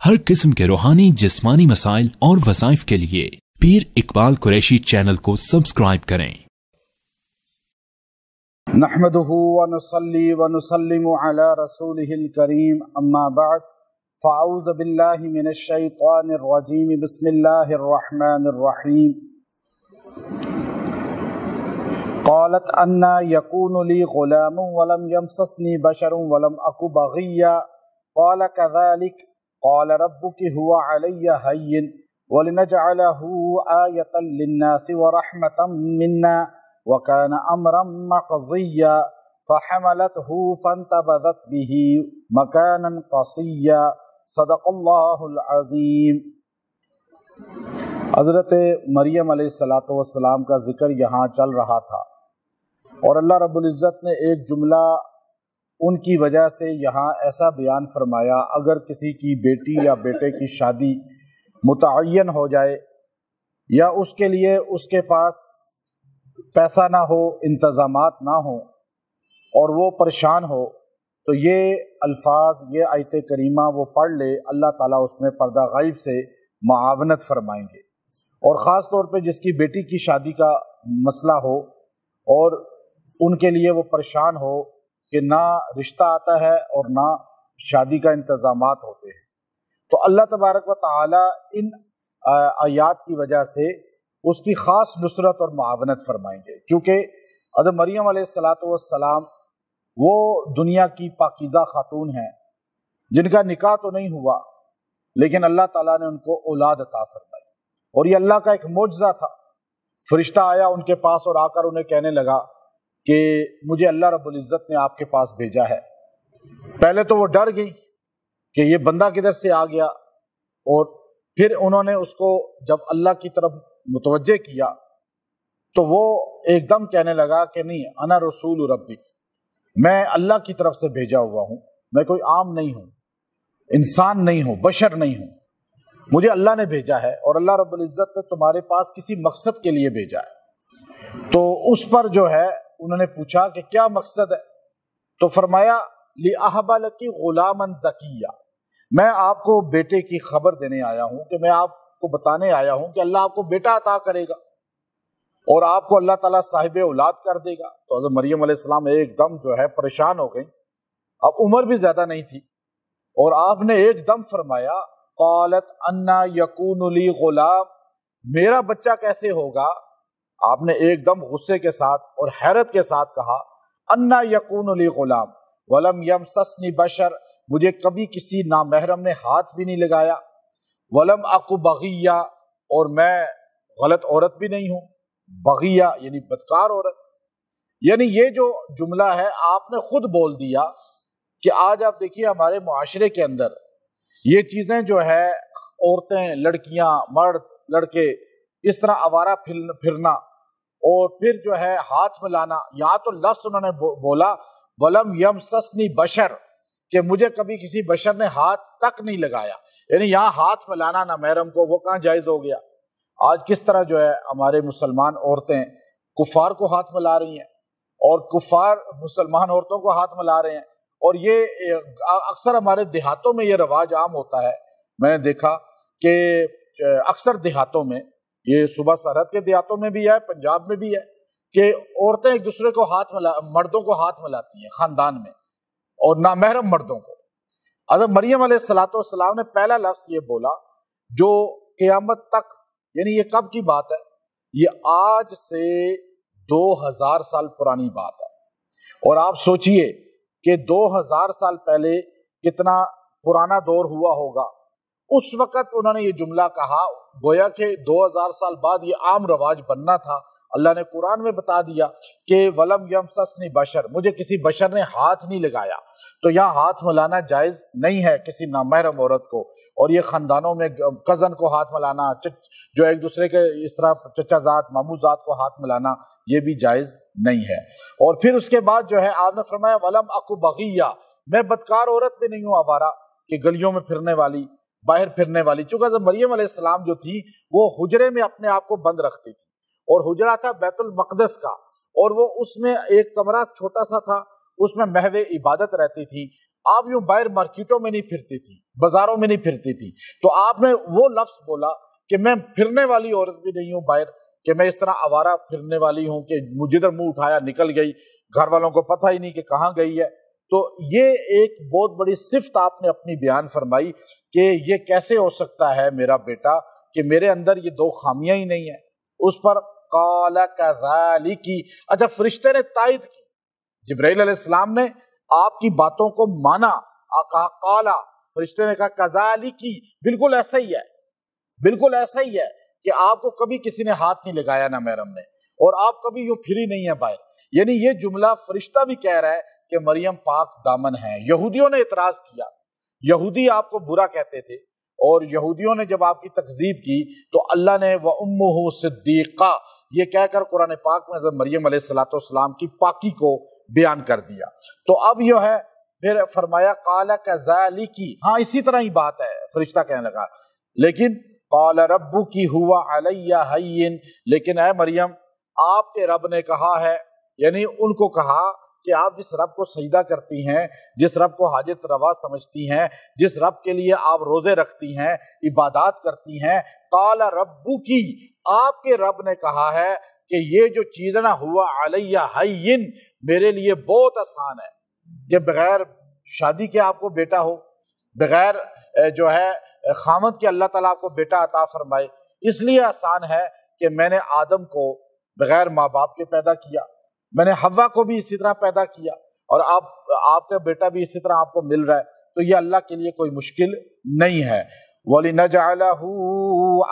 हर किस्म के रूहानी जिस्मानी मसाइल और वज़ाइफ के लिए पीर इकबाल कुरैशी चैनल को सब्सक्राइब करें। नहमदुहु व नुसल्ली व नुसल्लिमु अला रसूलिहिल करीम अम्मा बअद फ़अऊज़ु बिल्लाहि मिनश शैतानिर रजीम बिस्मिल्लाहिर रहमानिर रहीम। क़ालत अन्ना यकूनु ली ग़ुलामुन व लम यमससनी बशरुन व लम अकु बग़िय्या क़ाल कज़ालिक क़ाल रब्बुकी हुवा अलय्या हय्यिन व लिनजअलहु आयतन लिन्नासि व रहमतम मिन्ना व कान अम्रन मक़ज़िय्या फ़हमलतहु फ़ंतबज़त बिही मकानन क़सिय्या सदक़ल्लाहुल अज़ीम। हज़रत मरियम अलैहिस्सलातु वस्सलाम का जिक्र यहाँ चल रहा था और अल्लाह रब्बुल इज़्ज़त ने एक जुमला उनकी वजह से यहाँ ऐसा बयान फरमाया, अगर किसी की बेटी या बेटे की शादी मुतअय्यन हो जाए या उसके लिए उसके पास पैसा ना हो, इंतज़ामात ना हो और वो परेशान हो, तो ये अल्फाज, ये आयत करीमा वो पढ़ ले, अल्लाह ताला उसमें पर्दा गैब से मुआवनत फरमाएंगे। और ख़ास तौर पे जिसकी बेटी की शादी का मसला हो और उनके लिए वो परेशान हो कि ना रिश्ता आता है और ना शादी का इंतज़ामात होते हैं, तो अल्लाह तबारक व तआला इन आयात की वजह से उसकी ख़ास नुसरत और मुआवनत फरमाएंगे। चूँकि हज़रत मरियम अलैहिस्सलातु वस्सलाम वो दुनिया की पाकीज़ा खातून हैं जिनका निकाह तो नहीं हुआ, लेकिन अल्लाह ताला ने उनको औलाद अता फरमाई और ये अल्लाह का एक मोजज़ा था। फरिश्ता आया उनके पास और आकर उन्हें कहने लगा कि मुझे अल्लाह रब्बुल इज़्ज़त ने आपके पास भेजा है। पहले तो वो डर गई कि ये बंदा किधर से आ गया, और फिर उन्होंने उसको जब अल्लाह की तरफ मुतवज्जे किया तो वो एकदम कहने लगा कि नहीं, अना रसूल रब्बिक, मैं अल्लाह की तरफ से भेजा हुआ हूँ, मैं कोई आम नहीं हूँ, इंसान नहीं हूँ, बशर नहीं हूँ, मुझे अल्लाह ने भेजा है और अल्लाह रब्बुल इज़्ज़त ने तुम्हारे पास किसी मकसद के लिए भेजा है। तो उस पर जो है उन्होंने पूछा कि क्या मकसद है, तो फरमाया ली अहबा लकी गुलामन ज़किया, मैं आपको बेटे की खबर देने आया हूँ, कि मैं आपको बताने आया हूँ कि अल्लाह आपको बेटा अता करेगा और आपको अल्लाह ताला साहिब औलाद कर देगा। तो हज़रत मरियम अलैहिस्सलाम एकदम जो है परेशान हो गई, अब उम्र भी ज्यादा नहीं थी, और आपने एकदम फरमाया क़ालत अन्ना यकूनु ली गुलाम, मेरा बच्चा कैसे होगा। आपने एकदम गुस्से के साथ और हैरत के साथ कहा अन्ना यकूनु ली गुलाम वलम यमससनी बशर, मुझे कभी किसी नामहरम ने हाथ भी नहीं लगाया, वलम अकु बग़िया, और मैं गलत औरत भी नहीं हूँ, बग़िया यानी बदकार औरत। यानी ये जो जुमला है आपने खुद बोल दिया कि आज आप देखिए हमारे मुआशरे के अंदर ये चीजें जो है, औरतें, लड़कियां, मर्द, लड़के इस तरह आवारा फिरना और फिर जो है हाथ मिलाना, यहाँ तो लफ्ज़ उन्होंने बोला वलम यमससनी बशर, कि मुझे कभी किसी बशर ने हाथ तक नहीं लगाया, यानी यहाँ हाथ मिलाना ना महरम को वो कहाँ जायज हो गया। आज किस तरह जो है हमारे मुसलमान औरतें कुफार को हाथ मिला रही हैं और कुफार मुसलमान औरतों को हाथ मिला रहे हैं, और ये अक्सर हमारे देहातों में ये रवाज आम होता है। मैंने देखा कि अक्सर देहातों में, ये सूबा सरहद के देहातों में भी है, पंजाब में भी है, कि औरतें एक दूसरे को मर्दों को हाथ मिलाती हैं खानदान में, और नामहरम मर्दों को। हज़रत मरियम अलैहिस्सलातु वस्सलाम ने पहला लफ्ज़ ये बोला जो क़यामत तक, यानी ये कब की बात है, ये आज से 2000 साल पुरानी बात है। और आप सोचिए कि 2000 साल पहले कितना पुराना दौर हुआ होगा। उस वक़्त उन्होंने ये जुमला कहा, गोया कि 2000 साल बाद ये आम रवाज बनना था। अल्लाह ने कुरान में बता दिया कि वलम यमससनी बशर, मुझे किसी बशर ने हाथ नहीं लगाया। तो यहाँ हाथ मिलाना जायज़ नहीं है किसी नामहरम औरत को, और ये ख़ानदानों में कज़न को हाथ मिलाना, जो एक दूसरे के इस तरह चचाजात, मामूजात को हाथ मिलाना, ये भी जायज़ नहीं है। और फिर उसके बाद जो है आपने फरमाया वलम अकु बग़िया, मैं बदकार औरत भी नहीं हूँ, आवारा कि गलियों में फिरने वाली, बाहर फिरने वाली। चूंकि मरियम अलैहिस्सलाम जो थी वो हुजरे में अपने आप को बंद रखती थी, और हुजरा था बैतुल मक़दस का, और वो उसमें एक कमरा छोटा सा था, उसमें महवे इबादत रहती थी। آپ یوں باہر مارکیٹوں میں نہیں پھرتی تھی، بازاروں میں نہیں پھرتی تھی، تو آپ نے وہ لفظ بولا کہ میں پھرنے والی عورت بھی نہیں ہوں باہر، کہ میں اس طرح آوارہ پھرنے والی ہوں کہ جدھر منہ اٹھایا نکل گئی، گھر والوں کو پتہ ہی نہیں کہ کہاں گئی ہے۔ تو یہ ایک بہت بڑی صفت آپ نے اپنی بیان فرمائی کہ یہ کیسے ہو سکتا ہے میرا بیٹا کہ میرے اندر یہ دو خامیاں ہی نہیں ہیں۔ اس پر قال کذالک، اچھا فرشتے نے تائید کی، جبرائیل علیہ السلام نے آپ کی باتوں کو مانا، کہا قالا، فرشتے نے کہا کذالک، بالکل ایسا ہی ہے، بالکل ایسا ہی ہے کہ آپ کو کبھی کسی نے ہاتھ نہیں لگایا نہ محرم نے، اور آپ کبھی یوں پھری نہیں ہے باہر۔ یعنی یہ جملہ فرشتہ بھی کہہ رہا ہے کہ مریم پاک دامن ہے۔ یہودیوں نے اعتراض کیا، یہودی آپ کو برا کہتے تھے، اور یہودیوں نے جب آپ کی تکذیب کی تو اللہ نے وَأُمُّهُ صِدِّیقَةٌ یہ کہہ کر قرآن پاک میں حضرت مریم علیہ السلام کی پاکی کو بیان کر دیا۔ تو اب یہ ہے پھر فرمایا قال کذالک، ہاں اسی طرح ہی بات ہے، فرشتہ کہنے لگا لیکن قال ربک هو علی ہین، لیکن اے مریم آپ کے رب نے کہا ہے، یعنی ان کو کہا کہ آپ جس رب کو سجدہ کرتی ہیں، جس رب کو حاجت روا سمجھتی ہیں، جس رب کے لیے آپ روزے رکھتی ہیں، عبادات کرتی ہیں، قال ربک، آپ کے رب نے کہا ہے کہ یہ جو چیز ہے نا ہوا علی ہین، میرے لیے بہت آسان ہے کہ بغیر شادی کے آپ کو بیٹا ہو، بغیر جو ہے خامد کے اللہ تعالیٰ آپ کو بیٹا عطا فرمائے۔ اس لیے آسان ہے کہ میں نے آدم کو بغیر ماں باپ کے پیدا کیا، میں نے حوا کو بھی اسی طرح پیدا کیا، اور آپ کا بیٹا بھی اسی طرح آپ کو مل رہا ہے، تو یہ اللہ کے لیے کوئی مشکل نہیں ہے۔ وَلِنَجْعَلَهُ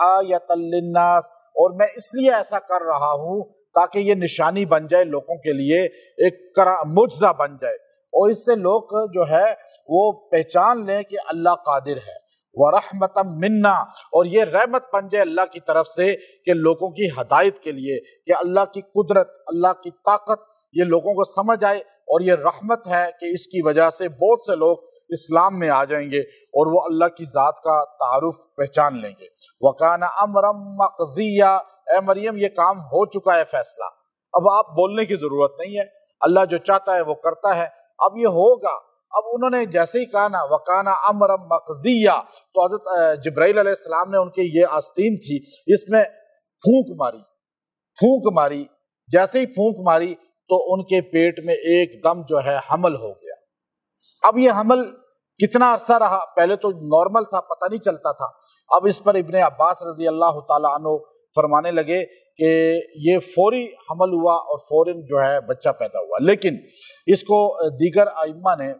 آیَةً لِلنَّاسِ، اور میں اس لیے ایسا کر رہا ہوں تاکہ یہ نشانی بن جائے لوگوں کے لیے، ایک معجزہ بن جائے، اور اس سے لوگ جو ہے وہ پہچان لیں کہ اللہ قادر ہے۔ وَرَحْمَةً مِنَّا، اور یہ رحمت بن جائے اللہ کی طرف سے کہ لوگوں کی ہدایت کے لیے، کہ اللہ کی قدرت، اللہ کی طاقت یہ لوگوں کو سمجھ آئے، اور یہ رحمت ہے کہ اس کی وجہ سے بہت سے لوگ اسلام میں آ جائیں گے اور وہ اللہ کی ذات کا تعارف پہچان لیں گے۔ وَكَانَ أَمْرًا مَقْضِيًّا، اے مریم یہ کام ہو چکا ہے فیصلہ، اب آپ بولنے کی ضرورت نہیں ہے، اللہ جو چاہتا ہے وہ کرتا ہے، اب یہ ہوگا۔ اب انہوں نے جیسے ہی کہا نا وَكَانَ أَمْرًا مَقْضِيًّا، تو حضرت جبرائیل علیہ السلام نے ان کی یہ آستین تھی، اس میں پھونک ماری، جیسے ہی پھونک ماری تو ان کے پیٹ میں ایک دم جو ہے حمل ہو گیا۔ اب یہ حمل کتنا عرصہ رہا، پہلے تو نارمل تھا، پتہ نہیں چلتا تھا، اب اس پر ابن عباس رضی اللہ تعالی عنہ فرمانے لگے کہ یہ فوری حمل ہوا اور فوراً جو ہے بچہ پیدا ہوا، لیکن اس کو دیگر ائمہ نے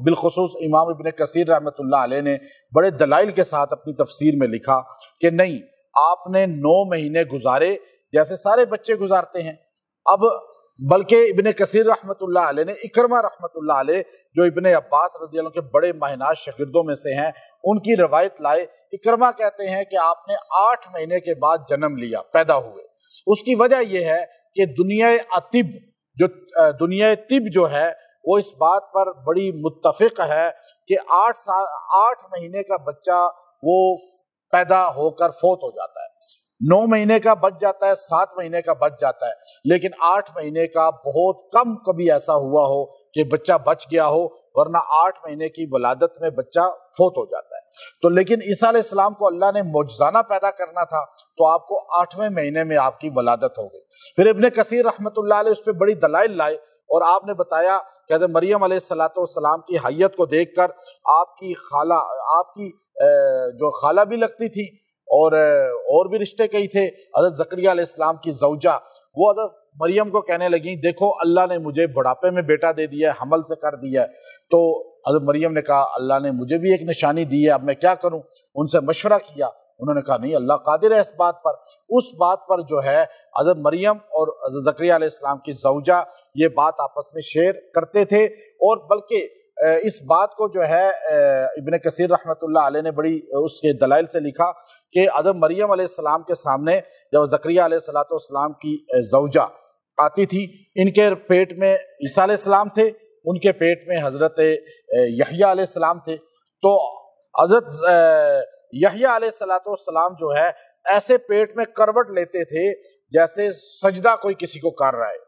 بالخصوص امام ابن کثیر رحمۃ اللہ علیہ نے بڑے دلائل کے ساتھ اپنی تفسیر میں لکھا کہ نہیں، آپ نے 9 مہینے گزارے جیسے سارے بچے گزارتے ہیں۔ اب بلکہ ابن کثیر رحمۃ اللہ علیہ نے اکرمہ رحمۃ اللہ علیہ جو ابن عباس رضی اللہ عنہ کے بڑے ماہناز شاگردوں میں سے ہیں، ان کی روایت لائے۔ اکرمہ کہتے ہیں کہ آپ نے 8 مہینے کے بعد جنم لیا، پیدا ہوئے۔ اس کی وجہ یہ ہے کہ دنیا طب جو ہے وہ اس بات پر بڑی متفق ہے کہ 8 مہینے کا بچہ وہ پیدا ہو کر فوت ہو جاتا ہے، 9 مہینے کا بچ جاتا ہے، 7 مہینے کا بچ جاتا ہے، لیکن 8 مہینے کا بہت کم کبھی ایسا ہوا ہو کہ بچہ بچ گیا ہو، ورنہ 8 مہینے کی ولادت میں بچہ فوت ہو جاتا ہے۔ تو لیکن عیسیٰ علیہ السلام کو اللہ نے معجزانہ پیدا کرنا تھا، تو آپ کو 8ویں مہینے میں آپ کی ولادت ہو گئی۔ پھر ابن کثیر رحمۃ اللہ علیہ اس پہ بڑی دلائل لائے، اور آپ نے بتایا کہ حضرت مریم علیہ السلام کی حیت کو دیکھ کر آپ کی جو خالہ بھی لگتی تھی، اور بھی رشتے کئی تھے، حضرت زکریا علیہ السلام کی زوجہ، وہ حضرت مریم کو کہنے لگیں دیکھو اللہ نے مجھے بڑھاپے میں بیٹا دے دیا ہے، حمل سے کر دیا ہے۔ تو حضرت مریم نے کہا اللہ نے مجھے بھی ایک نشانی دی ہے، اب میں کیا کروں؟ ان سے مشورہ کیا، انہوں نے کہا نہیں، اللہ قادر ہے اس بات پر۔ اس بات پر جو ہے حضرت مریم اور حضرت زکریا علیہ السلام کی زوجہ یہ بات آپس میں شیئر کرتے تھے، اور بلکہ اس بات کو جو ہے ابن کثیر رحمۃ اللہ علیہ نے بڑی اس کے دلائل سے لکھا کہ حضرت مریم علیہ السلام کے سامنے جب زکریا علیہ السلام کی زوجہ آتی تھی، ان کے پیٹ میں عیسیٰ علیہ السلام تھے، ان کے پیٹ میں حضرت یحییٰ علیہ السلام تھے۔ تو حضرت یحییٰ علیہ السلام جو ہے ایسے پیٹ میں کروٹ لیتے تھے جیسے سجدہ کوئی کسی کو کر رہا ہے،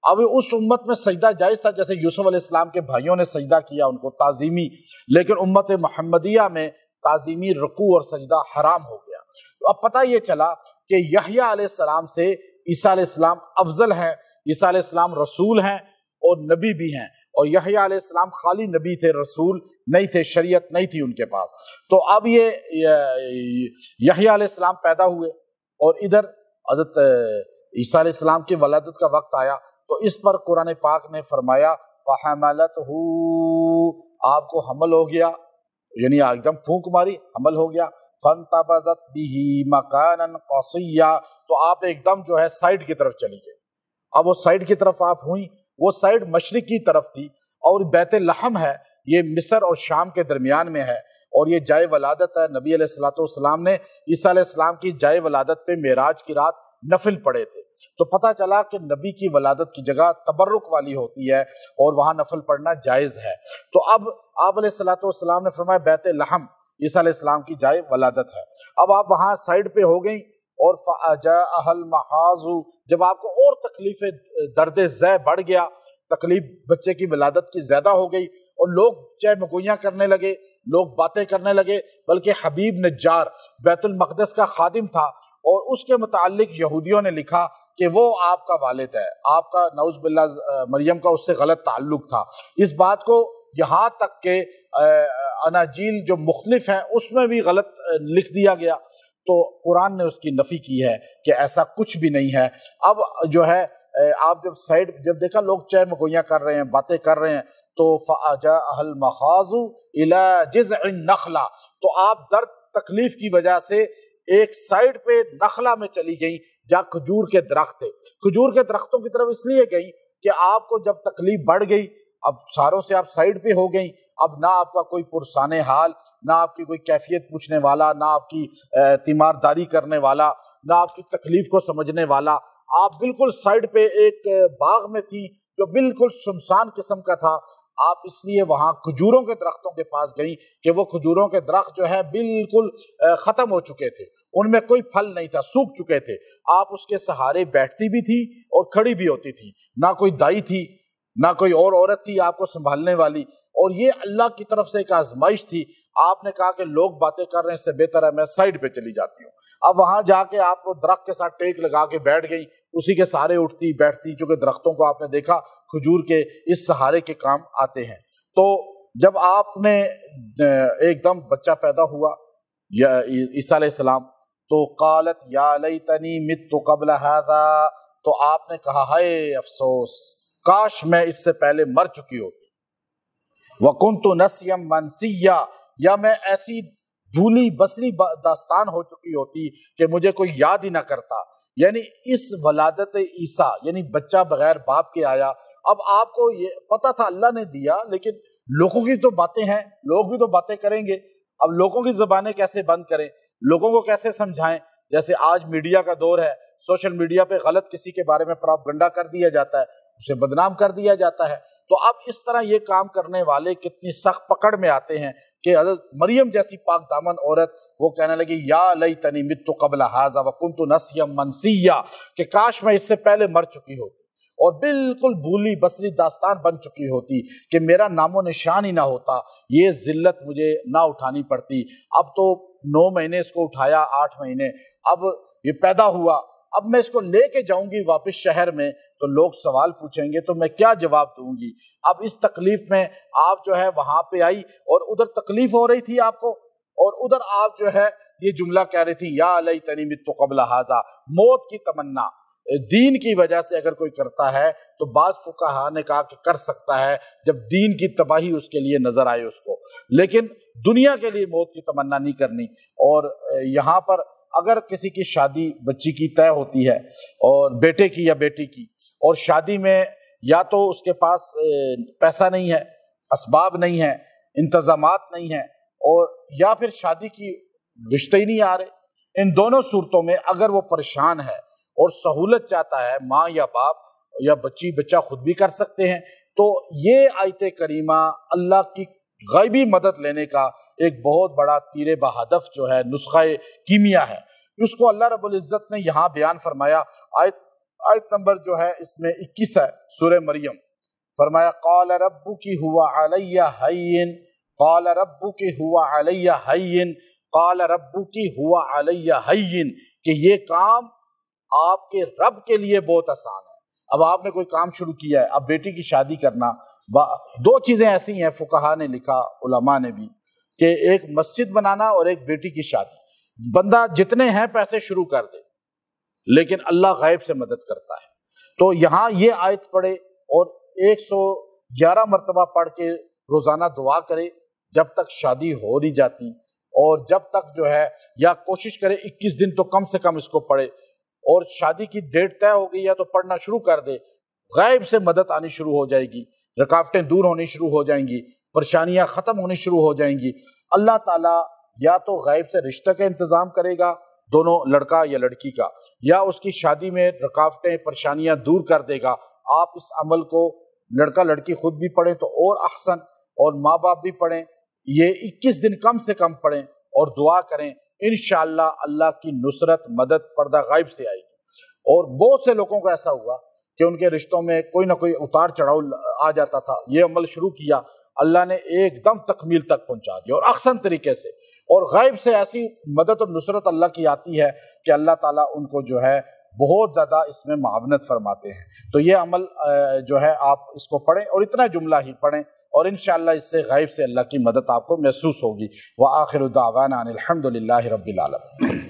اب उस उम्मत में सजदा जायज था, जैसे यूसुफ अलैहिस्सलाम के भाइयों ने सजदा किया उनको ताजीमी, लेकिन उम्मत मोहम्मदिया में ताजीमी रुकू और सजदा हराम हो गया। तो अब पता ये चला कि यहया अलैहिस्सलाम से ईसा अलैहिस्सलाम अफजल हैं, ईसा अलैहिस्सलाम रसूल हैं और नबी भी हैं, और यहया अलैहिस्सलाम खाली नबी थे, रसूल नहीं थे, शरीयत नहीं थी उनके पास। तो अब ये यहया अलैहिस्सलाम पैदा हुए और इधर हज़रत ईसा अलैहिस्सलाम की वलादत का वक्त आया, तो इस पर कुरान पाक ने फरमाया फहमलतहू, आपको हमल हो गया, यानी एकदम फूंक मारी, हमल हो गया। फंतबज़त बिही मकानन क़सिया, तो आप एकदम जो है साइड की तरफ चली गई। अब वो साइड की तरफ आप हुई, वो साइड मशरिक की तरफ थी, और बैत लहम है, ये मिस्र और शाम के दरमियान में है, और ये जाए वलादत है। नबी अलैहिस्सलाम ने ईसा अलैहिस्सलाम की जाए वलादत पे मेराज की रात नफिल पढ़े थे, तो पता चला कि नबी की वलादत की जगह तबर्रुक वाली होती है और वहां नफल पढ़ना जायज है। तो अब आप अलैहिस्सलाम ने फरमाया बैत लहम ईसा अलैहिस्सलाम की जाए वलादत है। अब आप वहां साइड पे हो गई, और फ़अजाअहल महाज़ु, जब आपको और तकलीफें दर्द ज़ै बढ़ गया, तकलीफ बच्चे की विलादत की ज्यादा हो गई, और लोग चाहे मगोइयाँ करने लगे, लोग बातें करने लगे, बल्कि हबीब नज्जार बैतुल मक़दस का खादिम था, और उसके मुताल्लिक यहूदियों ने लिखा कि वो आपका वालिद है, आपका नऊज़ बिल्लाह मरियम का उससे गलत ताल्लुक था। इस बात को यहाँ तक के अनाजील जो मुख्तलिफ हैं उसमें भी गलत लिख दिया गया, तो कुरान ने उसकी नफी की है कि ऐसा कुछ भी नहीं है। अब जो है आप जब देखा लोग चाय मगोइयाँ कर रहे हैं, बातें कर रहे हैं, तो फ़अजाअहल मखाज़ु इला जिज़इन नखला, तो आप दर्द तकलीफ की वजह से एक साइड पे नखला में चली गई जहाँ खजूर के दरख्त थे। खजूर के दरख्तों की तरफ इसलिए गई कि आपको जब तकलीफ बढ़ गई, अब सारों से आप साइड पे हो गई, अब ना आपका कोई पुरसाने हाल, ना आपकी कोई कैफियत पूछने वाला, ना आपकी तीमारदारी करने वाला, ना आपकी तकलीफ को समझने वाला, आप बिल्कुल साइड पे एक बाग में थी जो बिल्कुल सुनसान किस्म का था। आप इसलिए वहां खजूरों के दरख्तों के पास गई कि वो खजूरों के दरख्त जो है बिल्कुल खत्म हो चुके थे, उनमें कोई फल नहीं था, सूख चुके थे। आप उसके सहारे बैठती भी थी और खड़ी भी होती थी, ना कोई दाई थी, ना कोई और औरत थी आपको संभालने वाली, और ये अल्लाह की तरफ से एक आजमाइश थी। आपने कहा कि लोग बातें कर रहे हैं, इससे बेहतर है मैं साइड पे चली जाती हूँ। अब वहां जाके आप वो दरख्त के साथ टेक लगा के बैठ गई, उसी के सहारे उठती बैठती, चूंकि दरख्तों को आपने देखा खजूर के इस सहारे के काम आते हैं। तो जब आपने एकदम बच्चा पैदा हुआ ईसा अलैहिस्सलाम, तो कालत या लैतनी मित्तु क़ब्ल हाज़ा, तो आपने कहा हाय अफसोस, काश मैं इससे पहले मर चुकी होती। वकुन्तु नस्यम मनसिया, या मैं ऐसी भूली बसरी दास्तान हो चुकी होती कि मुझे कोई याद ही ना करता। यानी इस वलादत ईसा, यानी बच्चा बगैर बाप के आया। अब आपको ये पता था अल्लाह ने दिया, लेकिन लोगों की तो बातें हैं, लोग भी तो बातें करेंगे। अब लोगों की ज़बानें कैसे बंद करें, लोगों को कैसे समझाएं। जैसे आज मीडिया का दौर है, सोशल मीडिया पे गलत किसी के बारे में प्रोपगंडा कर दिया जाता है, उसे बदनाम कर दिया जाता है। तो अब इस तरह ये काम करने वाले कितनी सख्त पकड़ में आते हैं कि हज़रत मरियम जैसी पाक दामन औरत वो कहने लगी या लैतनी मित्तु क़ब्ल हाज़ा व कुन्तु नस्यम मनसिया, कि काश मैं इससे पहले मर चुकी होती और बिल्कुल भूली बसरी दास्तान बन चुकी होती, कि मेरा नामो निशान ही ना होता, ये जिल्लत मुझे ना उठानी पड़ती। अब तो 9 महीने इसको उठाया, 8 महीने, अब ये पैदा हुआ, अब मैं इसको लेके जाऊंगी वापस शहर में, तो लोग सवाल पूछेंगे तो मैं क्या जवाब दूंगी। अब इस तकलीफ में आप जो है वहां पे आई, और उधर तकलीफ हो रही थी आपको, और उधर आप जो है ये जुमला कह रही थी या लैतनी मित्तु क़ब्ल हाज़ा, मौत की तमन्ना। दीन की वजह से अगर कोई करता है तो बाज़ फुक़हा ने कहा कि कर सकता है जब दीन की तबाही उसके लिए नजर आए उसको, लेकिन दुनिया के लिए मौत की तमन्ना नहीं करनी। और यहाँ पर अगर किसी की शादी बच्ची की तय होती है, और बेटे की या बेटी की, और शादी में या तो उसके पास पैसा नहीं है, असबाब नहीं है, इंतजामात नहीं है, और या फिर शादी की रिश्ते ही नहीं आ रहे, इन दोनों सूरतों में अगर वो परेशान है और सहूलत चाहता है, माँ या बाप या बच्चा खुद भी कर सकते हैं, तो ये आयत करीमा अल्लाह की गैबी मदद लेने का एक बहुत बड़ा तीर बहदफ जो है नुस्खा कीमिया है, उसको अल्लाह रब्बुल इज्जत ने यहाँ बयान फरमाया। आयत آیت نمبر جو ہے اس میں 21 ہے سورہ مریم، فرمایا قال ربک هو علی ہین، قال ربک هو علی ہین، قال ربک هو علی ہین، کہ یہ کام آپ کے رب کے لیے بہت آسان ہے۔ اب آپ نے کوئی کام شروع کیا ہے، اب بیٹی کی شادی کرنا، دو چیزیں ایسی ہیں فقہا نے لکھا، علماء نے بھی، کہ ایک مسجد بنانا اور ایک بیٹی کی شادی۔ بندہ جتنے ہیں پیسے شروع کر دے، لیکن اللہ غیب سے مدد کرتا ہے۔ تو یہاں یہ آیت پڑھے اور 111 مرتبہ پڑھ کے روزانہ دعا کرے جب تک شادی ہو نہیں جاتی، اور جب تک جو ہے یا کوشش کرے 21 دن تو کم سے کم اس کو پڑھے، اور شادی کی ڈیٹ طے ہو گئی ہے تو پڑھنا شروع کر دے، غیب سے مدد آنی شروع ہو جائے گی، رکاوٹیں دور ہونی شروع ہو جائیں گی، پریشانیاں ختم ہونی شروع ہو جائیں گی۔ اللہ تعالیٰ یا تو غیب سے رشتہ کا انتظام کرے گا دونوں لڑکا یا لڑکی کا، یا اس کی شادی میں رکاوٹیں پریشانیاں دور کر دے گا۔ آپ اس عمل کو لڑکا لڑکی خود بھی پڑھیں تو اور احسن، اور ماں باپ بھی پڑھیں، یہ 21 دن کم سے کم پڑھیں اور دعا کریں، انشاءاللہ اللہ کی نصرت مدد پردہ غائب سے آئے گی۔ اور بہت سے لوگوں کو ایسا ہوا کہ ان کے رشتوں میں کوئی نہ کوئی اتار چڑھاؤ آ جاتا تھا، یہ عمل شروع کیا، اللہ نے ایک دم تکمیل تک پہنچا دیا اور احسن طریقے سے، اور غیب سے ایسی مدد اور نصرت اللہ کی آتی ہے کہ اللہ تعالیٰ ان کو جو ہے بہت زیادہ اس میں معاونت فرماتے ہیں۔ تو یہ عمل جو ہے آپ اس کو پڑھیں اور اتنا جملہ ہی پڑھیں، اور انشاءاللہ اس سے غیب سے اللہ کی مدد آپ کو محسوس ہوگی۔ وآخر دعوانا ان الحمد للہ رب العالمین۔